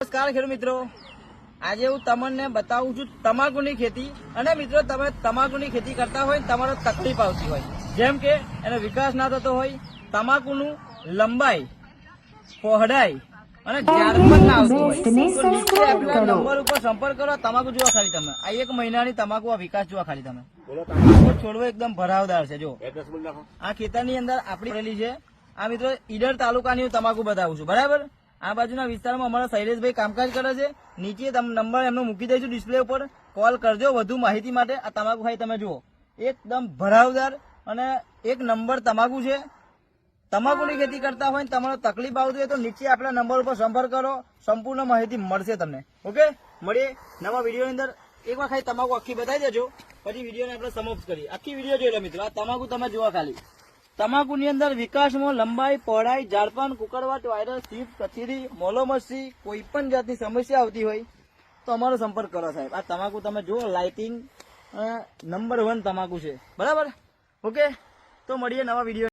નમસ્કાર ખેડૂત મિત્રો, આજે હું તમને બતાવું છું તમાકુની ખેતી. અને મિત્રો, તમે તમાકુની ખેતી કરતા હોય તમારો તકલીફ આવતી હોય, જેમ કે એનો વિકાસ ના થતો હોય, તમાકુનું લંબાઈ, પહોળાઈ અને ઝાડ પણ ના આવતું હોય, તો નીચે આપેલા નંબર ઉપર સંપર્ક કરો. તમાકુ જોવા ખાલી તમે આ 1 મહિનાની તમાકુ આ વિકાસ જોવા ખાલી તમે. છોડવો એકદમ ભરાવદાર છે. જો આ ખેતરની અંદર આપણી પડેલી છે. આ મિત્રો ઈડર તાલુકાની હું તમાકુ બતાવું છું, બરાબર. આ બાજુના વિસ્તારમાં અમારા શૈલેષભાઈ કામકાજ કરે છે. નીચે નંબર એમનો મૂકી દઈશું ડિસ્પ્લે ઉપર, કોલ કરજો વધુ માહિતી માટે. આ તમાકુ ખાઈ તમે જુઓ, એકદમ ભરાવદાર અને 1 નંબર તમાકુ છે. તમાકુની ખેતી કરતા હોય તમારો તકલીફ આવતી હોય તો નીચે આપણા નંબર ઉપર સંપર્ક કરો, સંપૂર્ણ માહિતી મળશે તમને. ઓકે, મળીએ નવા વિડીયોની અંદર. એકવાર ખાલી તમાકુ આખી બતાવી દેજો, પછી વિડીયોને આપણે સમાપ્ત કરીએ. આખી વિડીયો જોઈ લો મિત્રો. આ તમાકુ તમે જોવા ખાલી. તમાકુની અંદર વિકાસમાં લંબાઈ, પહોળાઈ, ઝાડપાન, કુકરવાટ, વાયરસ, સીપ, કચેરી, મોલોમસી, કોઈ પણ જાતની સમસ્યા આવતી હોય તો અમારો સંપર્ક કરો સાહેબ. આ તમાકુ તમે જુઓ, લાઇટિંગ નંબર 1 તમાકુ છે, બરાબર. ઓકે, તો મળીએ નવા વિડીયો.